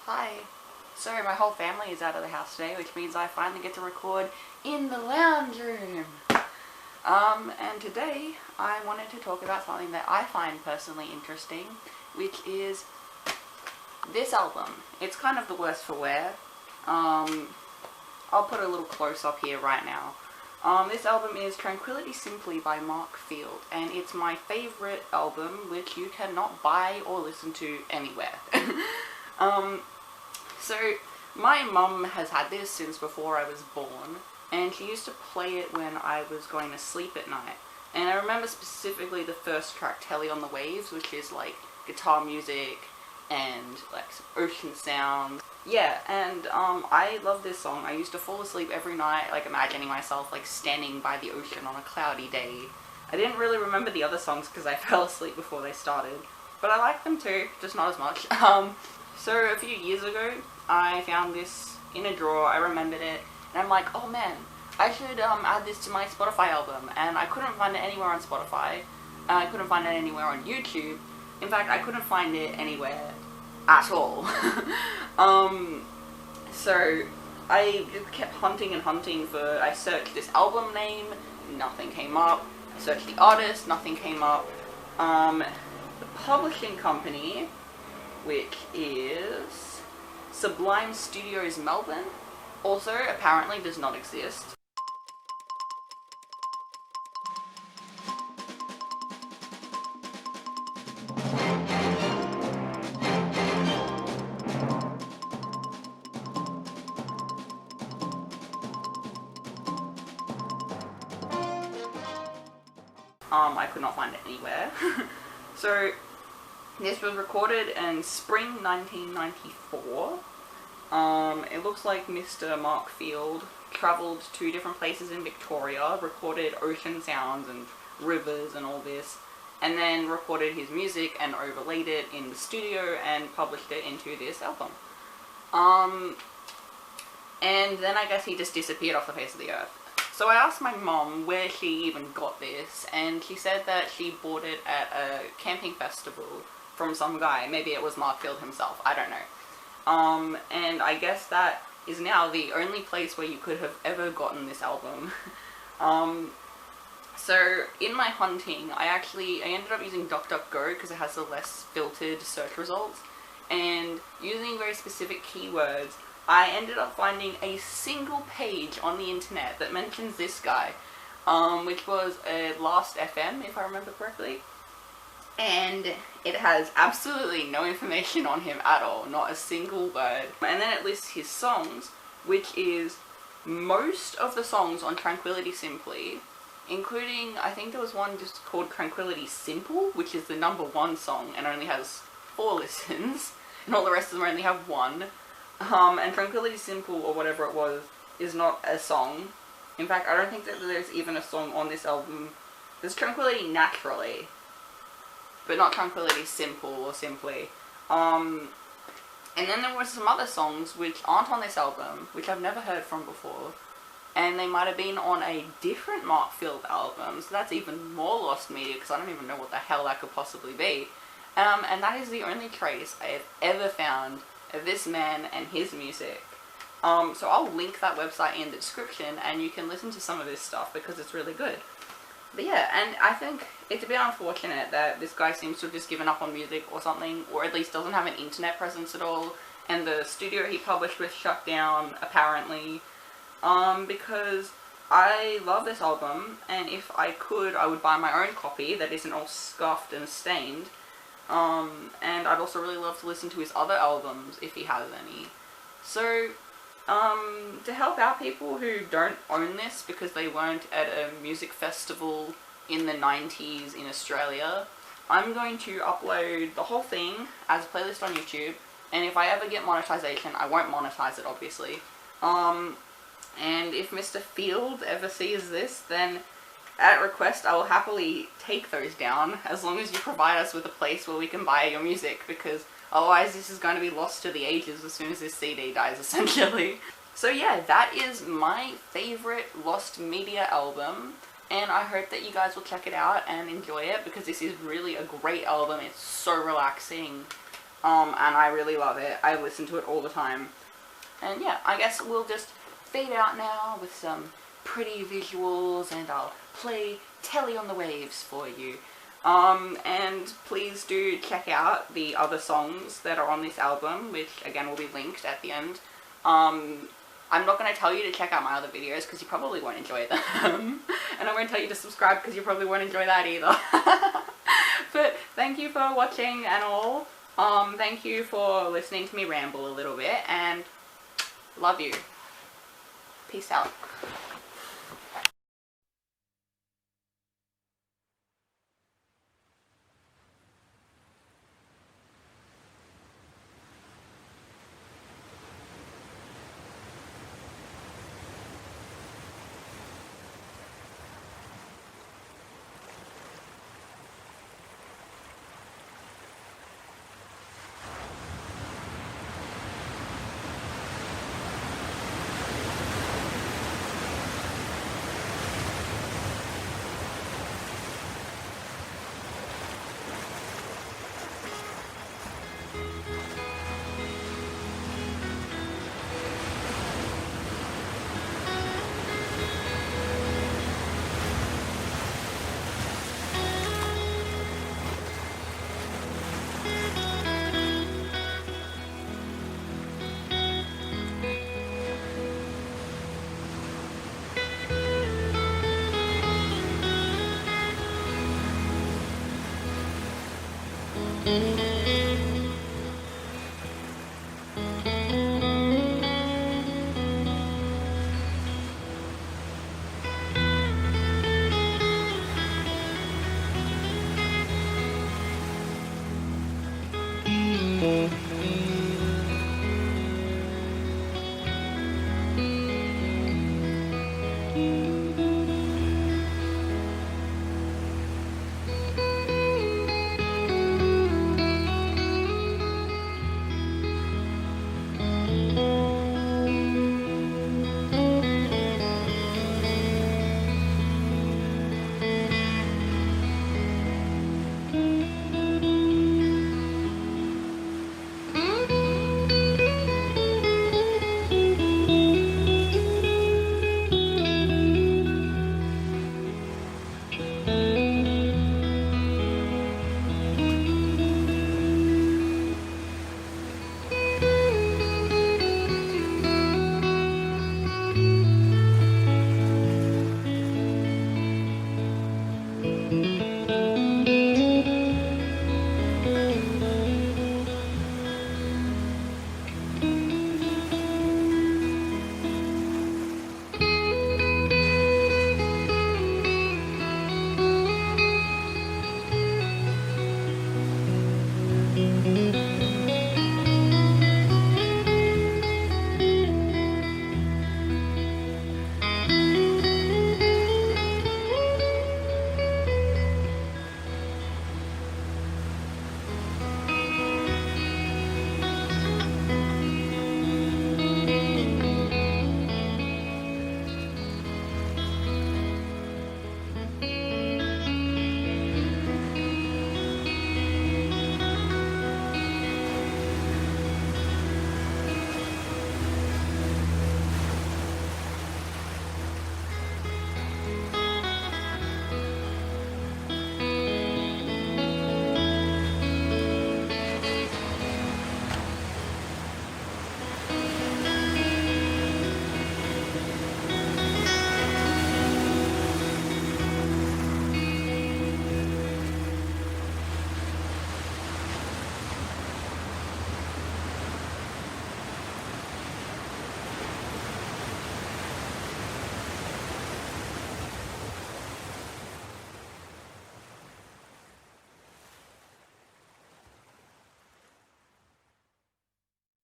Hi. So my whole family is out of the house today, which means I finally get to record in the lounge room. And today I wanted to talk about something that I find personally interesting, which is this album. It's kind of the worst for wear. I'll put a little close up here right now. This album is Tranquility Simply by Mark Field, and it's my favourite album, which you cannot buy or listen to anywhere. So my mum has had this since before I was born, and she used to play it when I was going to sleep at night. And I remember specifically the first track, Telly on the Waves, which is like guitar music and like some ocean sounds. Yeah, and I love this song. I used to fall asleep every night, like imagining myself like standing by the ocean on a cloudy day. I didn't really remember the other songs because I fell asleep before they started, but I like them too, just not as much. So a few years ago, I found this in a drawer. I remembered it, and I'm like, oh man, I should add this to my Spotify album. And I couldn't find it anywhere on Spotify. I couldn't find it anywhere on YouTube. In fact, I couldn't find it anywhere at all. So I just kept hunting and hunting for, I searched this album name, nothing came up. I searched the artist, nothing came up. The publishing company, which is Sublime Studios Melbourne, also apparently does not exist. I could not find it anywhere. So this was recorded in spring 1994. It looks like Mr. Mark Field travelled to different places in Victoria, recorded ocean sounds and rivers and all this, and then recorded his music and overlaid it in the studio and published it into this album. And then I guess he just disappeared off the face of the earth. So I asked my mom where she even got this, and she said that she bought it at a camping festival from some guy. Maybe it was Mark Field himself, I don't know. And I guess that is now the only place where you could have ever gotten this album. So in my hunting, I ended up using DuckDuckGo because it has the less filtered search results, and using very specific keywords, I ended up finding a single page on the internet that mentions this guy, which was a Last FM, if I remember correctly. And it has absolutely no information on him at all, not a single word. And then it lists his songs, which is most of the songs on Tranquility Simply, including, I think there was one just called Tranquility Simple, which is the #1 song and only has 4 listens, and all the rest of them only have 1. And Tranquility Simple, or whatever it was, is not a song. In fact, I don't think that there's even a song on this album. There's Tranquility Naturally, but not Tranquility Simple or Simply. And then there were some other songs which aren't on this album, which I've never heard from before, and they might have been on a different Mark Field album, so that's even more lost media, because I don't even know what the hell that could possibly be. And that is the only trace I have ever found of this man and his music. So I'll link that website in the description, and you can listen to some of this stuff because it's really good. But yeah, and I think it's a bit unfortunate that this guy seems to have just given up on music or something, or at least doesn't have an internet presence at all, and the studio he published with shut down, apparently, because I love this album, and if I could, I would buy my own copy that isn't all scuffed and stained. And I'd also really love to listen to his other albums if he has any. So, to help out people who don't own this because they weren't at a music festival in the 90s in Australia, I'm going to upload the whole thing as a playlist on YouTube, and if I ever get monetization, I won't monetize it, obviously. And if Mr. Field ever sees this, then at request, I will happily take those down, as long as you provide us with a place where we can buy your music, because otherwise this is going to be lost to the ages as soon as this CD dies, essentially. So yeah, that is my favourite lost media album, and I hope that you guys will check it out and enjoy it, because this is really a great album. It's so relaxing. and I really love it. I listen to it all the time. And yeah, I guess we'll just fade out now with some pretty visuals, and I'll play Telly on the Waves for you. And please do check out the other songs that are on this album, which again will be linked at the end. I'm not going to tell you to check out my other videos because you probably won't enjoy them. And I won't tell you to subscribe because you probably won't enjoy that either. But thank you for watching and all. Thank you for listening to me ramble a little bit, and love you. Peace out.